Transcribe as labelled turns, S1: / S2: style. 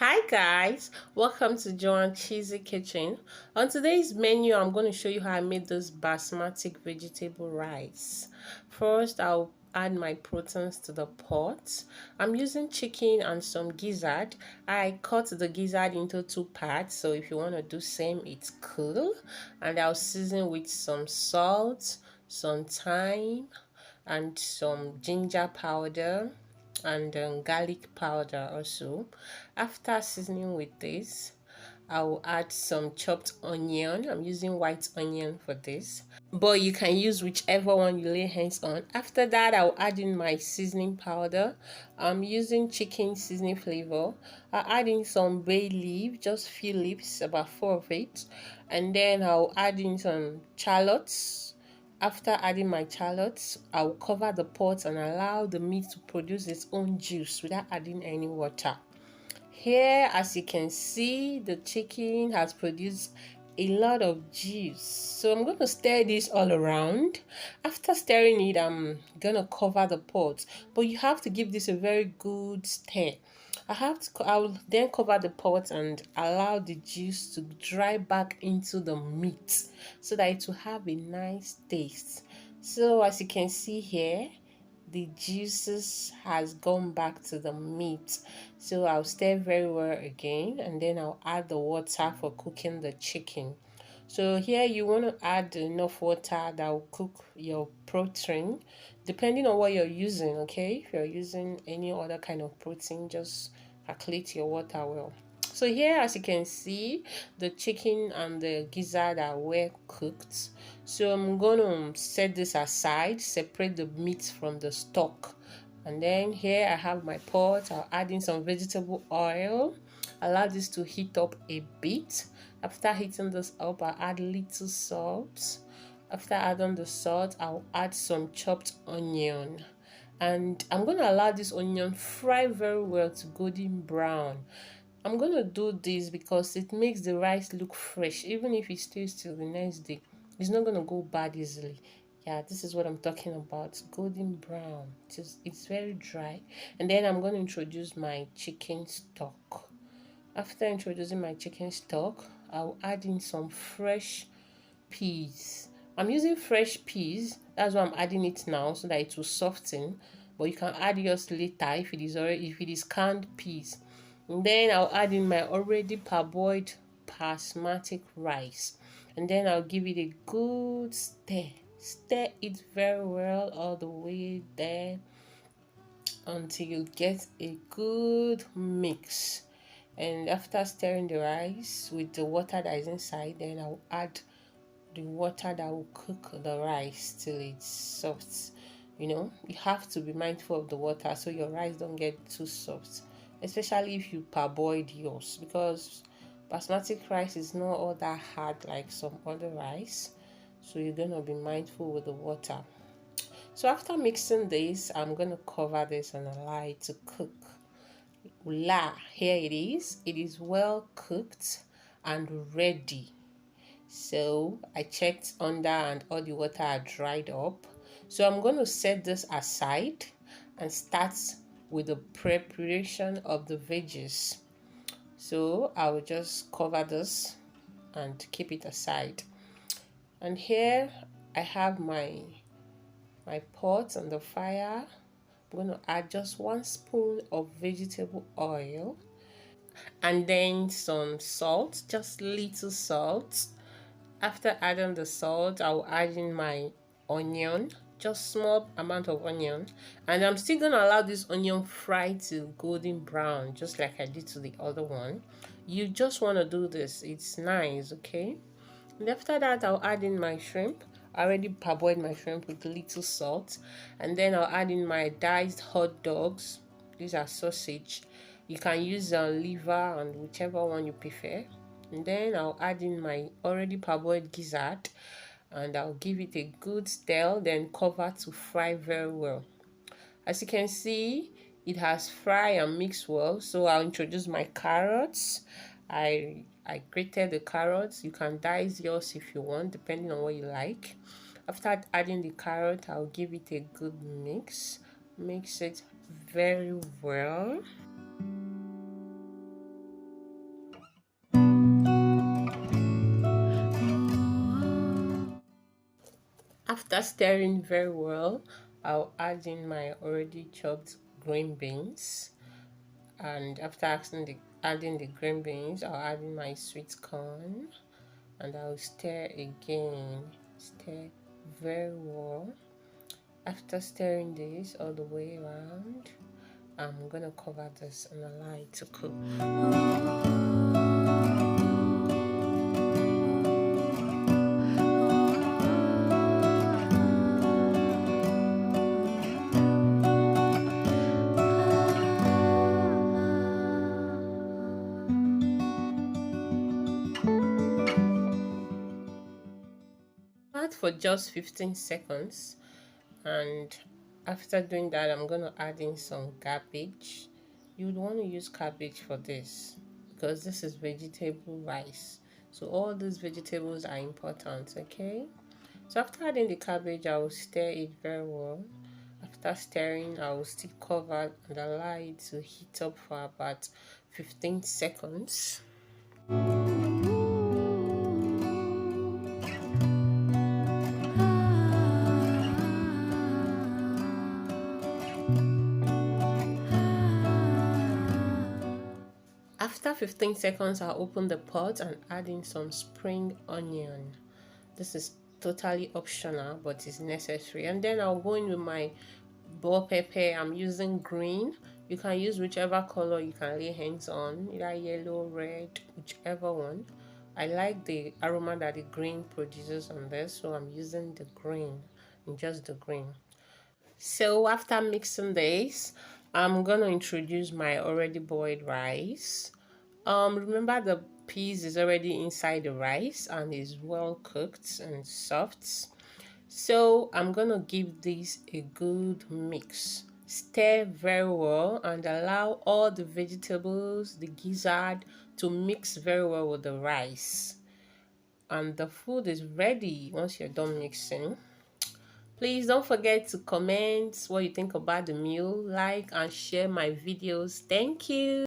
S1: Hi guys, welcome to Joanne Cheesy Kitchen. On today's menu, I'm going to show you how I made this basmati vegetable rice. First, I'll add my proteins to the pot. I'm using chicken and some gizzard. I cut the gizzard into two parts, so if you want to do same, it's cool. And I'll season with some salt, some thyme, and some ginger powder and garlic powder also. After seasoning with this, I will add some chopped onion. I'm using white onion for this, but you can use whichever one you lay hands on. After that, I'll add in my seasoning powder. I'm using chicken seasoning flavor. I'll add in some bay leaf, just few leaves, about four of it, and then I'll add in some shallots. After adding my shallots, I'll cover the pot and allow the meat to produce its own juice without adding any water. Here, as you can see, the chicken has produced a lot of juice. So I'm going to stir this all around. After stirring it, I'm going to cover the pot. But you have to give this a very good stir. I will then cover the pot and allow the juice to dry back into the meat so that it will have a nice taste. So as you can see here, the juices has gone back to the meat, so I'll stir very well again, and then I'll add the water for cooking the chicken. So here you want to add enough water that will cook your protein depending on what you're using. Okay, if you're using any other kind of protein, just calculate your water well. So here, as you can see, the chicken and the gizzard are well cooked. So I'm gonna set this aside, separate the meat from the stock. And then here I have my pot. I'll add in some vegetable oil. Allow this to heat up a bit. After heating this up, I'll add little salt. After adding the salt, I'll add some chopped onion. And I'm going to allow this onion fry very well to golden brown. I'm going to do this because it makes the rice look fresh. Even if it stays till the next day, it's not going to go bad easily. Yeah, this is what I'm talking about. Golden brown. It's very dry. And then I'm going to introduce my chicken stock. After introducing my chicken stock, I'll add in some fresh peas. I'm using fresh peas. That's why I'm adding it now so that it will soften. But you can add yours later if it is canned peas. And then I'll add in my already parboiled basmati rice. And then I'll give it a good stir. Stir it very well all the way there until you get a good mix. And after stirring the rice with the water that is inside, then I'll add the water that will cook the rice till it's soft. You have to be mindful of the water so your rice don't get too soft, especially if you parboiled yours, because basmati rice is not all that hard like some other rice. So you're gonna be mindful with the water. So after mixing this, I'm gonna cover this and allow it to cook. Voila, here it is. It is well cooked and ready. So I checked under and all the water are dried up. So I'm going to set this aside and start with the preparation of the veggies. So I will just cover this and keep it aside. And here I have my pot on the fire. I'm going to add just 1 spoon of vegetable oil and then some salt, just little salt. After adding the salt, I'll add in my onion, just small amount of onion, and I'm still gonna allow this onion fry to golden brown, just like I did to the other one. You just want to do this, it's nice. Okay, and after that, I'll add in my shrimp. I already parboiled my shrimp with little salt, and then I'll add in my diced hot dogs. These are sausage. You can use liver and whichever one you prefer. And then I'll add in my already parboiled gizzard and I'll give it a good stir, then cover to fry very well. As you can see, it has fried and mixed well. So I'll introduce my carrots. I grated the carrots. You can dice yours if you want, depending on what you like. After adding the carrot, I'll give it a good mix. Mix it very well. After stirring very well, I'll add in my already chopped green beans. And after adding the green beans, I'll add in my sweet corn and I'll stir again. Stir very well. After stirring this all the way around, I'm gonna cover this and allow it to cook. Add for just 15 seconds, and after doing that I'm going to add in some cabbage. You would want to use cabbage for this because this is vegetable rice, so all these vegetables are important. Okay, so after adding the cabbage, I will stir it very well. After stirring, I will still cover and allow it to heat up for about 15 seconds. After 15 seconds, I'll open the pot and add in some spring onion. This is totally optional, but it's necessary. And then I'll go in with my bell pepper. I'm using green. You can use whichever color you can lay hands on, either yellow, red, whichever one. I like the aroma that the green produces on this, so I'm using the green, just the green. So after mixing this, I'm gonna introduce my already boiled rice. Remember the peas is already inside the rice and is well cooked and soft. So I'm gonna give this a good mix. Stir very well and allow all the vegetables, the gizzard to mix very well with the rice. And the food is ready once you're done mixing. Please don't forget to comment what you think about the meal, like and share my videos. Thank you.